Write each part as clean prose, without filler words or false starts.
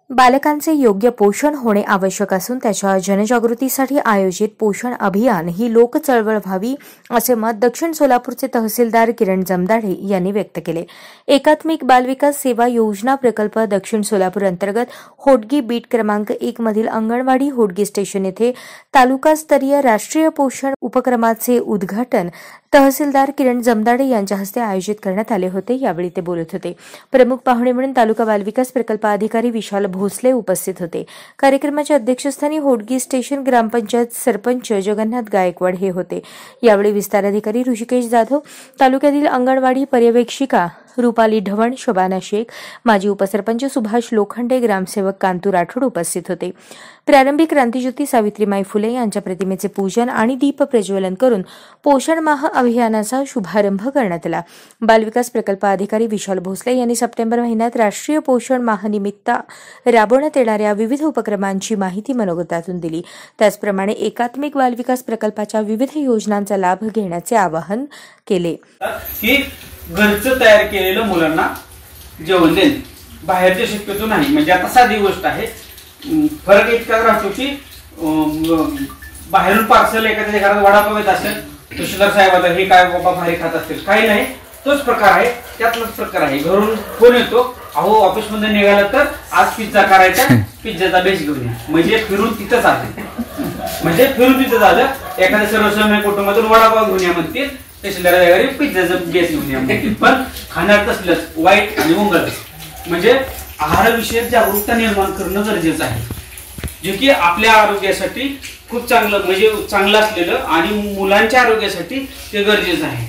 बालकांचे योग्य पोषण होणे आवश्यक असून त्याच्या जनजागृतीसाठी आयोजित पोषण अभियान ही लोक चळवळ व्हावी असे मत दक्षिण सोलापूरचे तहसीलदार किरण जमदाडे यांनी व्यक्त केले। एकात्मिक बालविकास सेवा योजना प्रकल्प दक्षिण सोलापूर अंतर्गत होडगी बीट क्रमांक 1 मधील अंगणवाडी होडगी स्टेशन येथे तालुकास्तरीय राष्ट्रीय पोषण उपक्रमाचे उद्घाटन तहसीलदार किरण जमदाडे यांच्या हस्ते आयोजित करण्यात आले होते। यावेळी ते बोलत होते। प्रमुख पाहुणे म्हणून तालुका बालविकास प्रकल्प अधिकारी विशाल भोसले उपस्थित होते। कार्यक्रमाच्या अध्यक्षस्थानी होडगी स्टेशन ग्रामपंचायत सरपंच जगन्नाथ गायकवाड हे होते। यावेळी विस्तार अधिकारी ऋषिकेश जाधव, तालुक्यातील अंगणवाडी पर्यवेक्षिका रूपाली ढवण, शोभाना शेख, माजी उपसरपंच सुभाष लोखंडे, ग्रामसेवक कांतू राठोड उपस्थित होते। प्रारंभी क्रांतिज्योती सावित्रीमाई फुले यांच्या प्रतिमेचे पूजन आणि दीप प्रज्वलन करून पोषण माह अभियानाचा शुभारंभ करण्यात आला। बालविकास प्रकल्प अधिकारी विशाल भोसले यांनी सप्टेंबर महिन्यात राष्ट्रीय पोषण माह निमित्त राबवण्यात येणाऱ्या विविध उपक्रमांची माहिती मनोगतातून दिली। त्याचप्रमाणे एकात्मिक बालविकास प्रकल्पाच्या विविध योजनांचा लाभ घेण्याचे आवाहन केले। घरचं तयार केलेलं मुलांना जेवण देणे, बाहेरचे शक्यतो नाही। म्हणजे आता साधी गोष्ट आहे, फरक इतका राहतो की बाहेरून पार्सल एखाद्या घरात वडापाव येत असेल, तहसीलदार साहेब आता हे काय बाबा भारी खात असतील, काही नाही, तोच प्रकार आहे, त्यातलाच प्रकार आहे। घरून फोन येतो, अहो ऑफिस मध्ये निघाला तर आज पिझ्झा करायचा, पिझ्झाचा बेस घेऊन या, म्हणजे फिरून तिथंच आले, म्हणजे फिरून तिथं झालं। एखाद्या सर्वसामान्य कुटुंबातून वडापाव घेऊन या म्हणतील, तहसीलदार पिझ्झाचं बेस घेऊन या म्हणतील, पण खाण्यात तसलंच वाईट आणि मंगळ। म्हणजे आहाराविषयक जागरूकता निर्माण करणं गरजेचं आहे, जे की आपल्या आरोग्यासाठी खूप चांगलं, म्हणजे चांगलं असलेलं आणि मुलांच्या आरोग्यासाठी ते गरजेचं आहे।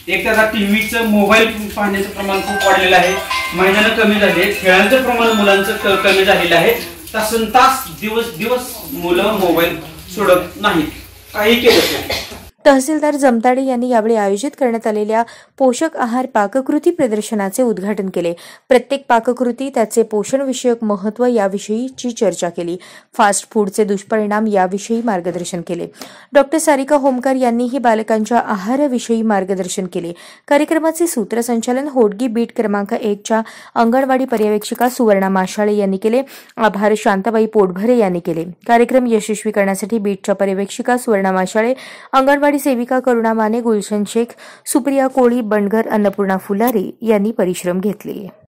एक तर आता टीव्हीचं, मोबाईल पाहण्याचं प्रमाण खूप वाढलेलं आहे, मैदानं कमी झाली आहेत, खेळांचं प्रमाण मुलांचं कमी झालेलं आहे। तासनतास दिवस मुलं मोबाईल सोडत नाहीत, काही केलं तरी। तहसीलदार जमदाडे यांनी यावेळी आयोजित करण्यात आलेल्या पोषक आहार पाककृती प्रदर्शनाचे उद्घाटन केले। प्रत्येक पाककृती त्याचे पोषण विषयक महत्त्व याविषयीची चर्चा केली। फास्ट फूडचे दुष्परिणाम याविषयी मार्गदर्शन केले। डॉक्टर सारिका होमकर यांनीही बालकांच्या आहाराविषयी मार्गदर्शन केले। कार्यक्रमाचे सूत्रसंचालन होडगी बीट क्रमांक 1 च्या अंगणवाडी पर्यवेक्षिका सुवर्णा माशाळे यांनी केले। आभार शांताबाई पोटभरे यांनी केले। कार्यक्रम यशस्वी करण्यासाठी बीटच्या पर्यवेक्षिका सुवर्णा माशाळे, अंगणवाडी सेविका करुणा माने, गुलशन शेख, सुप्रिया कोळी, बंडगर, अन्नपूर्णा फुलारे यांनी परिश्रम घेतले।